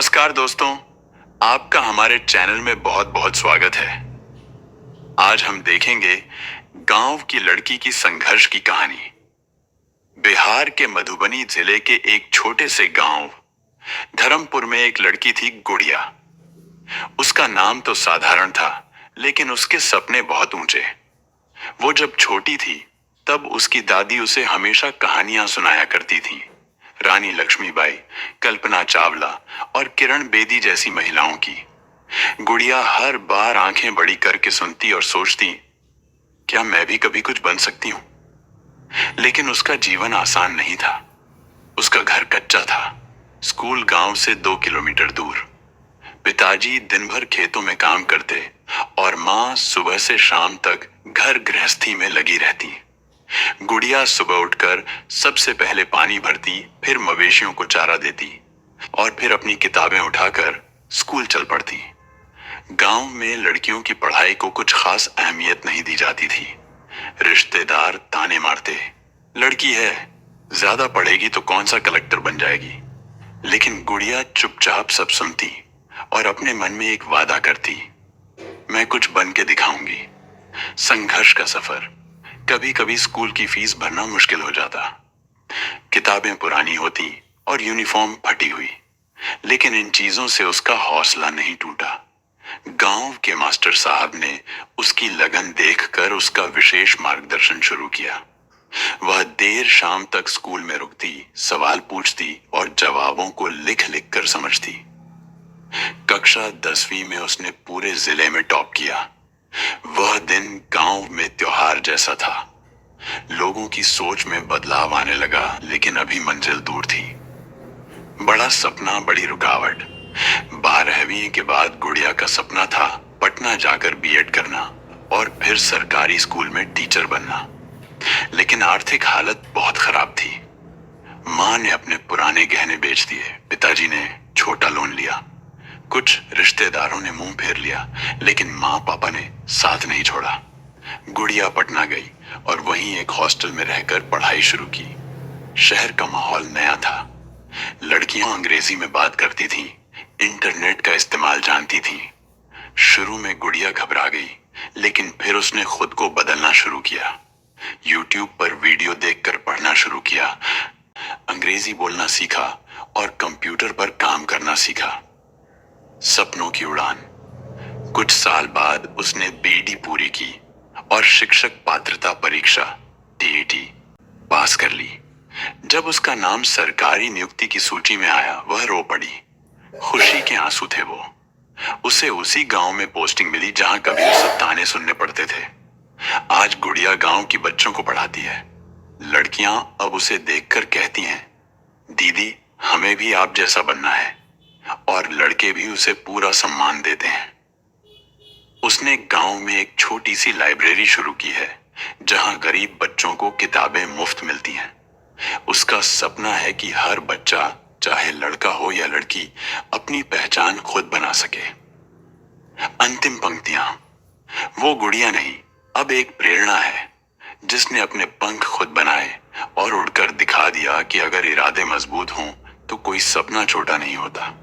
नमस्कार दोस्तों, आपका हमारे चैनल में बहुत बहुत स्वागत है। आज हम देखेंगे गांव की लड़की की संघर्ष की कहानी। बिहार के मधुबनी जिले के एक छोटे से गांव धर्मपुर में एक लड़की थी, गुड़िया। उसका नाम तो साधारण था, लेकिन उसके सपने बहुत ऊंचे। वो जब छोटी थी तब उसकी दादी उसे हमेशा कहानियां सुनाया करती थी। रानी लक्ष्मीबाई, कल्पना चावला और किरण बेदी जैसी महिलाओं की। गुड़िया हर बार आंखें बड़ी करके सुनती और सोचती, क्या मैं भी कभी कुछ बन सकती हूं? लेकिन उसका जीवन आसान नहीं था। उसका घर कच्चा था, स्कूल गांव से 2 किलोमीटर दूर। पिताजी दिन भर खेतों में काम करते और माँ सुबह से शाम तक घर गृहस्थी में लगी रहती। गुड़िया सुबह उठकर सबसे पहले पानी भरती, फिर मवेशियों को चारा देती और फिर अपनी किताबें उठाकर स्कूल चल पड़ती। गांव में लड़कियों की पढ़ाई को कुछ खास अहमियत नहीं दी जाती थी। रिश्तेदार ताने मारते, लड़की है, ज्यादा पढ़ेगी तो कौन सा कलेक्टर बन जाएगी। लेकिन गुड़िया चुपचाप सब सुनती और अपने मन में एक वादा करती, मैं कुछ बन के दिखाऊंगी। संघर्ष का सफर। कभी कभी स्कूल की फीस भरना मुश्किल हो जाता, किताबें पुरानी होती और यूनिफॉर्म फटी हुई, लेकिन इन चीजों से उसका हौसला नहीं टूटा। गांव के मास्टर साहब ने उसकी लगन देखकर उसका विशेष मार्गदर्शन शुरू किया। वह देर शाम तक स्कूल में रुकती, सवाल पूछती और जवाबों को लिख लिख कर समझती। कक्षा 10वीं में उसने पूरे जिले में टॉप किया। वह दिन गांव में त्योहार जैसा था। लोगों की सोच में बदलाव आने लगा, लेकिन अभी मंजिल दूर थी। बड़ा सपना, बड़ी रुकावट। 12वीं के बाद गुड़िया का सपना था पटना जाकर बीएड करना और फिर सरकारी स्कूल में टीचर बनना। लेकिन आर्थिक हालत बहुत खराब थी। माँ ने अपने पुराने गहने बेच दिए, पिताजी ने छोटा लोन लिया, कुछ रिश्तेदारों ने मुंह फेर लिया, लेकिन माँ पापा ने साथ नहीं छोड़ा। गुड़िया पटना गई और वहीं एक हॉस्टल में रहकर पढ़ाई शुरू की। शहर का माहौल नया था। लड़कियां अंग्रेजी में बात करती थीं, इंटरनेट का इस्तेमाल जानती थीं। शुरू में गुड़िया घबरा गई, लेकिन फिर उसने खुद को बदलना शुरू किया। यूट्यूब पर वीडियो देखकर पढ़ना शुरू किया, अंग्रेजी बोलना सीखा और कंप्यूटर पर काम करना सीखा। सपनों की उड़ान। कुछ साल बाद उसने बीडी पूरी की और शिक्षक पात्रता परीक्षा टीईटी पास कर ली। जब उसका नाम सरकारी नियुक्ति की सूची में आया, वह रो पड़ी। खुशी के आंसू थे वो। उसे उसी गांव में पोस्टिंग मिली जहां कभी उसे ताने सुनने पड़ते थे। आज गुड़िया गांव की बच्चों को पढ़ाती है। लड़कियां अब उसे देखकर कहती हैं, दीदी हमें भी आप जैसा बनना है, और लड़के भी उसे पूरा सम्मान देते हैं। उसने गांव में एक छोटी सी लाइब्रेरी शुरू की है, जहां गरीब बच्चों को किताबें मुफ्त मिलती हैं। उसका सपना है कि हर बच्चा, चाहे लड़का हो या लड़की, अपनी पहचान खुद बना सके। अंतिम पंक्तियां। वो गुड़िया नहीं, अब एक प्रेरणा है, जिसने अपने पंख खुद बनाए और उड़कर दिखा दिया कि अगर इरादे मजबूत हों तो कोई सपना छोटा नहीं होता।